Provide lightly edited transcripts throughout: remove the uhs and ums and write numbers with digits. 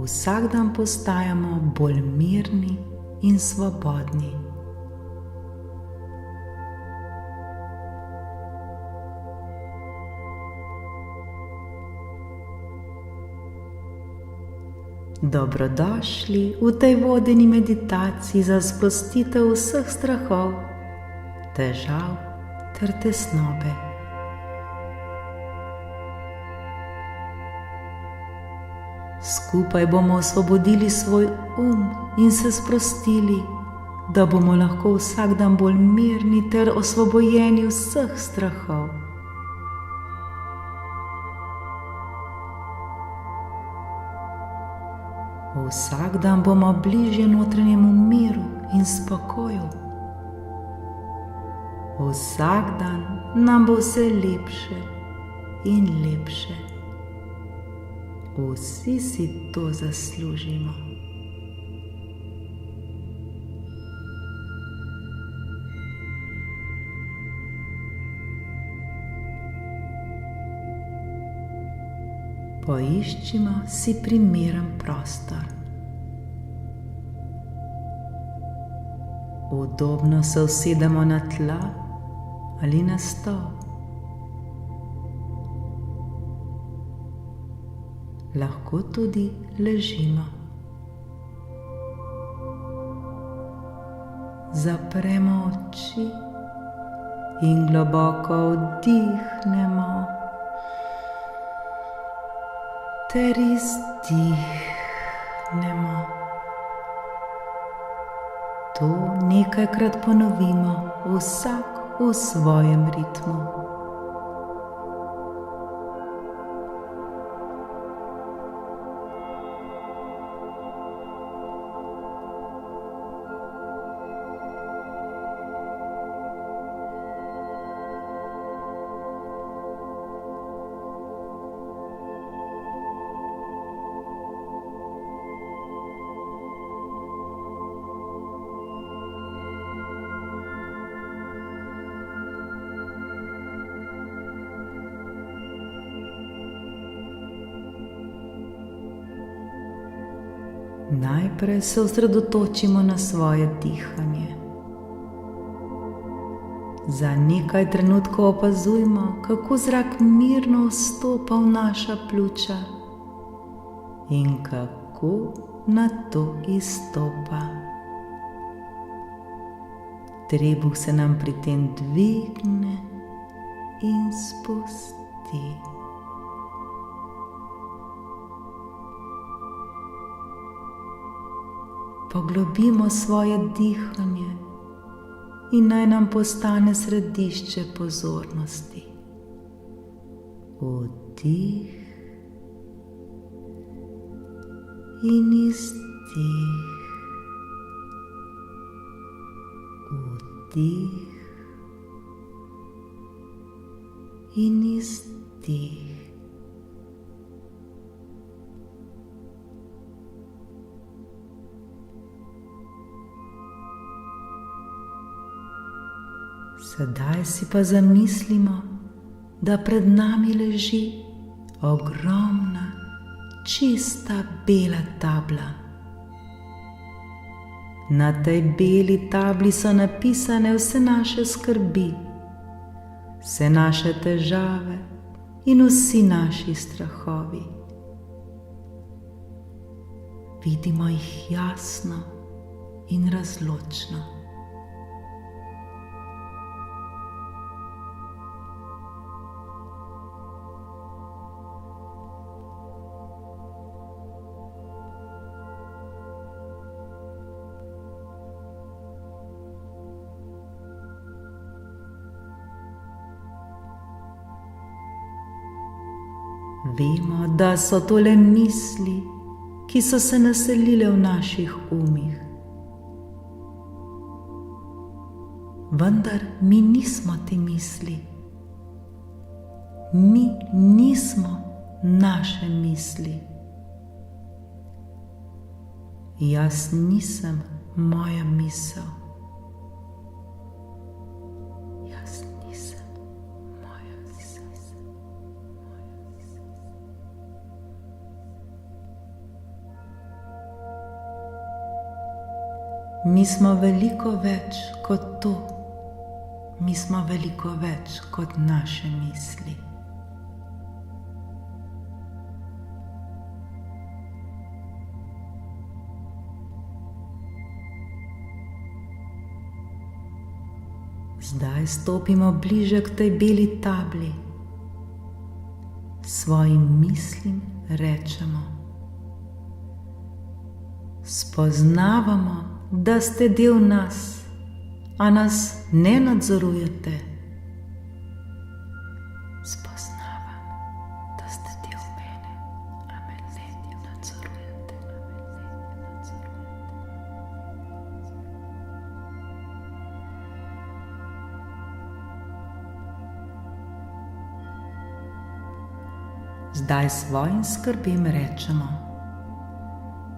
Vsak dan postajamo bolj mirni in svobodni. Dobrodošli v tej vodeni meditaciji za sprostitev vseh strahov, težav ter tesnobe. Skupaj bomo osvobodili svoj in se sprostili, da bomo lahko vsak dan bolj mirni ter osvobojeni vseh strahov. Vsak dan bomo bližje notranjemu miru in spokoju. Vsak dan nam bo vse lepše in lepše. Vsi si to zaslužimo. Poiščimo si primeren prostor. Udobno se usedemo na tla ali na stol. Lahko tudi ležimo. Zapremo oči in globoko vdihnemo ter izdihnemo. To nekajkrat ponovimo, vsak v svojem ritmu. Najprej se osredotočimo na svoje dihanje. Za nekaj trenutkov opazujmo, kako zrak mirno vstopa v naša pljuča in kako nato izstopa. Trebuh se nam pri tem dvigne in spusti. Poglobimo svoje dihanje in naj nam postane središče pozornosti. Vdih in izdih. Vdih in izdih. Sedaj si pa zamislimo, da pred nami leži ogromna, čista bela tabla. Na tej beli tabli so napisane vse naše skrbi, vse naše težave in vsi naši strahovi. Vidimo jih jasno in razločno. Vemo, da so to le misli, ki so se naselile v naših umih. Vendar mi nismo te misli. Mi nismo naše misli. Jaz nisem moja misel. Mi smo veliko več kot to. Mi smo veliko več kot naše misli. Zdaj stopimo bliže k tej beli tabli. Svojim mislim rečemo: spoznavamo, da ste del nas, a nas ne nadzorujete. Spoznavam, da ste del mene, a me ne nadzorujete. Zdaj svojim skrbem rečemo: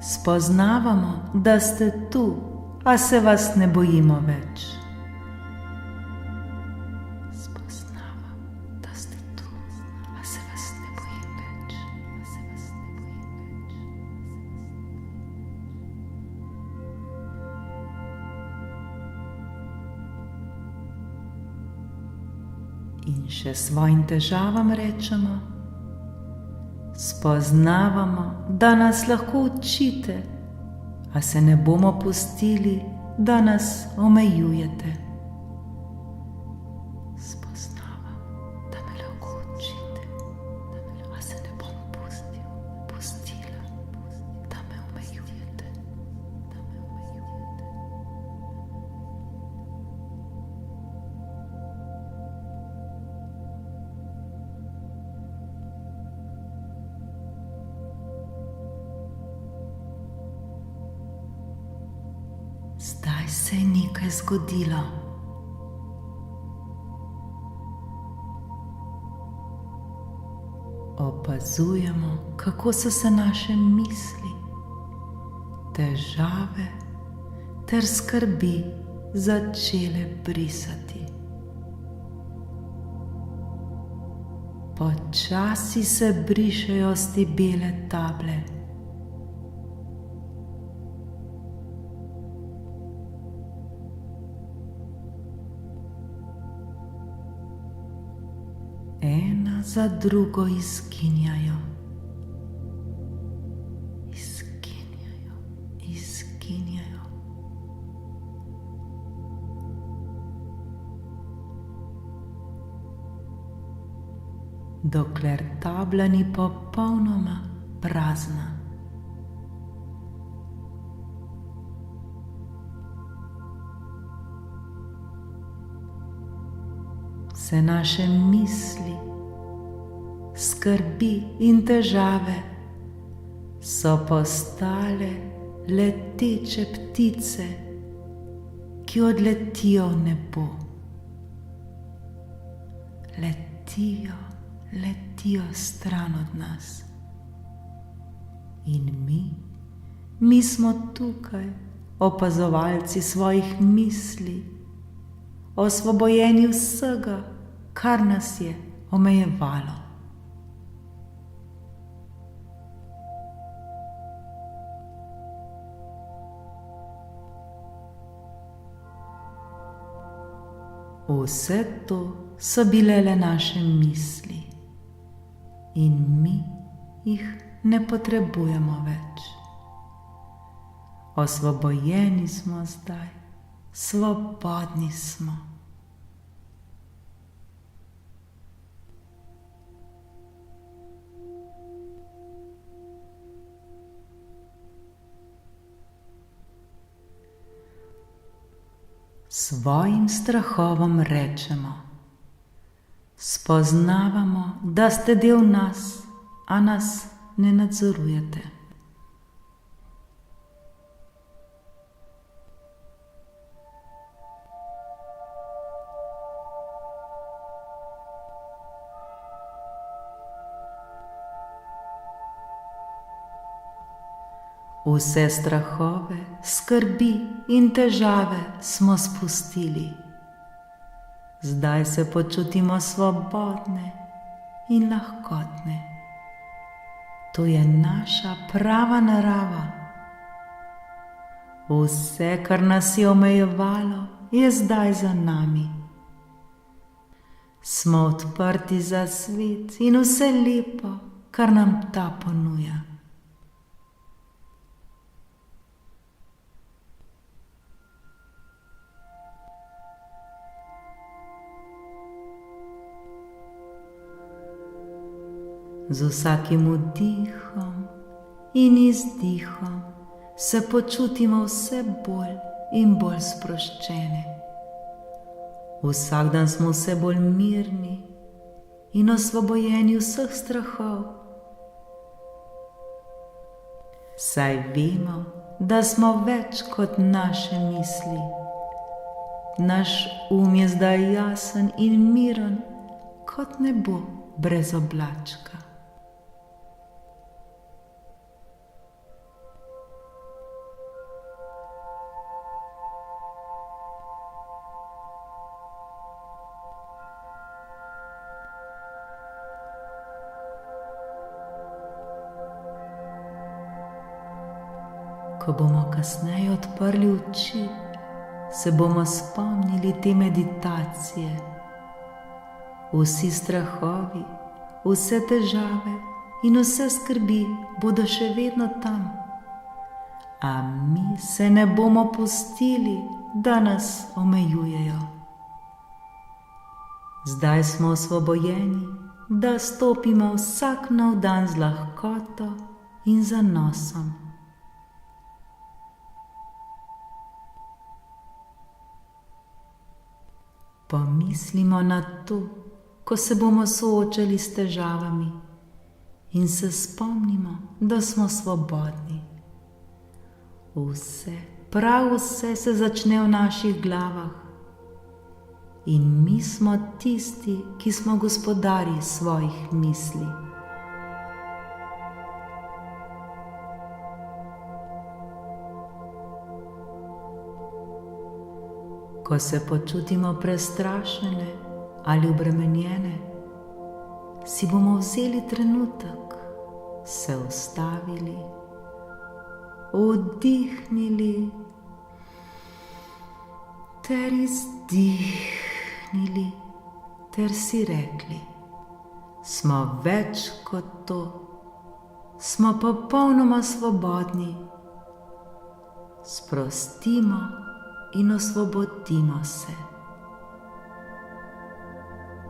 spoznavamo, da ste tu, a se vas ne bojimo več. Spoznavam, da ste tu, a se vas ne bojim več. In še svojim težavam rečemo: spoznavamo, da nas lahko učite, a se ne bomo pustili, da nas omejujete. Spoznavam, da me lahko učite, a se ne bom pustila, da me omejujete. Zdaj se je nekaj zgodilo. Opazujemo, kako so se naše misli, težave ter skrbi začele brisati. Počasi se brišejo s te bele table. Ena za drugo izginjajo. Dokler tabla ni popolnoma prazna. Vse naše misli, skrbi in težave so postale leteče ptice, ki odletijo v nebo. Letijo stran od nas. In mi smo tukaj, opazovalci svojih misli, osvobojeni vsega, kar nas je omejevalo. Vse to so bile le naše misli in mi jih ne potrebujemo več. Osvobojeni smo zdaj, svobodni smo. Svojim strahovom rečemo: spoznavamo, da ste del nas, a nas ne nadzorujete. Vse strahove, skrbi in težave smo spustili. Zdaj se počutimo svobodne in lahkotne. To je naša prava narava. Vse, kar nas je omejevalo, je zdaj za nami. Smo odprti za svet in vse lepo, kar nam ta ponuja. Z vsakim vdihom in izdihom se počutimo vse bolj in bolj sproščene. Vsak dan smo vse bolj mirni in osvobojeni vseh strahov. Saj vemo, da smo več kot naše misli. Naš je zdaj jasen in miren kot nebo brez oblačka. Ko bomo kasneje odprli oči, se bomo spomnili te meditacije. Vsi strahovi, vse težave in vse skrbi bodo še vedno tam. A mi se ne bomo pustili, da nas omejujejo. Zdaj smo osvobojeni, da stopimo vsak nov dan z lahkoto in zanosom. Pomislimo na to, ko se bomo soočali s težavami in se spomnimo, da smo svobodni. Vse, prav vse se začne v naših glavah in mi smo tisti, ki smo gospodarji svojih misli. Ko se počutimo prestrašene ali obremenjene, si bomo vzeli trenutek, se ustavili, vdihnili ter izdihnili ter si rekli: smo več kot to, smo popolnoma svobodni, sprostimo in osvobodimo se.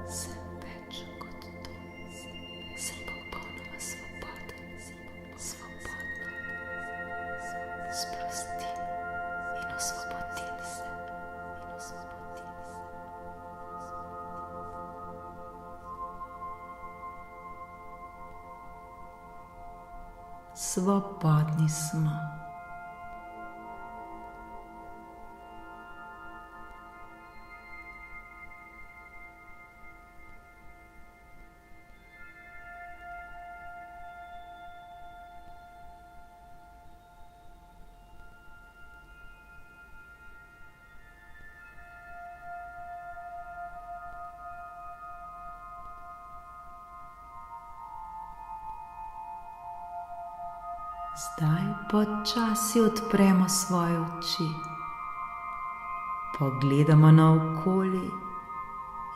Sem več kot to, sem popolnoma svoboden, svobodna. Sprostim in osvobodim se. Svobodni smo. Zdaj počasi odpremo svoje oči, pogledamo naokoli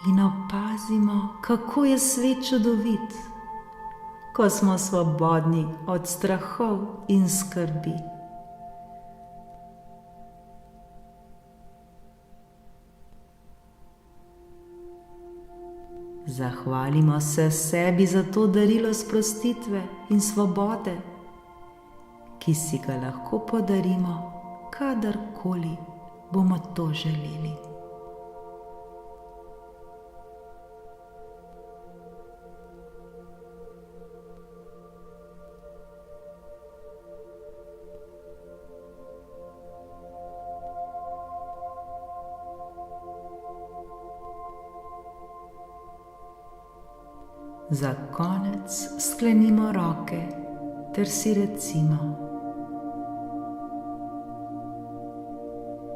in opazimo, kako je svet čudovit, ko smo svobodni od strahov in skrbi. Zahvalimo se sebi za to darilo sprostitve in svobode, ki si ga lahko podarimo, kadarkoli bomo to želeli. Za konec sklenimo roke ter si recimo: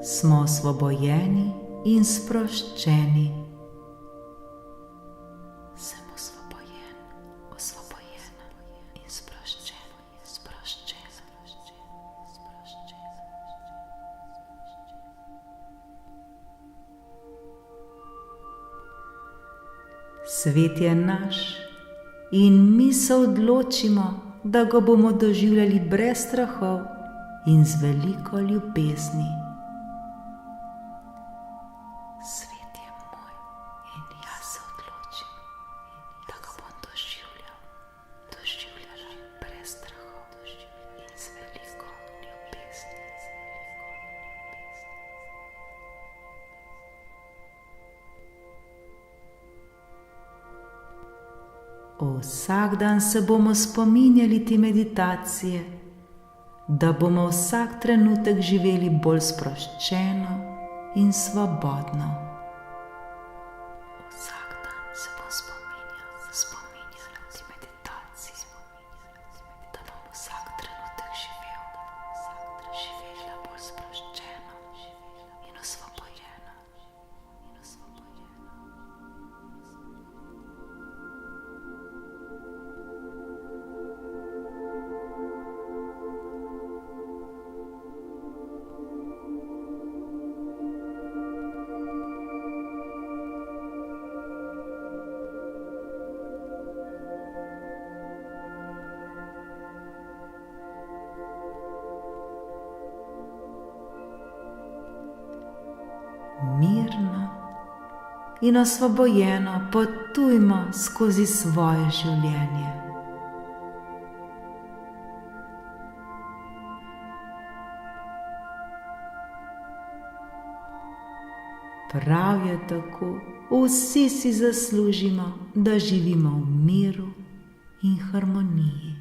smo osvobojeni in sproščeni. Sem osvobojen, osvobojena in sproščena, sproščena, sproščena. Svet je naš in mi se odločimo, da ga bomo doživljali brez strahov in z veliko ljubezni. Svet je moj in jaz se odločim, da ga bom doživljala brez strahov in z veliko ljubezni. Vsak dan se bomo spominjali te meditacije, da bomo vsak trenutek živeli bolj sproščeno in svobodno. Vsak dan se bom spominjala te meditacije, da bom vsak trenutek živela bolj sproščeno in osvobojena. Mirno in osvobojeno potujmo skozi svoje življenje. Prav je tako, vsi si zaslužimo, da živimo v miru in harmoniji.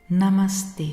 Namaste.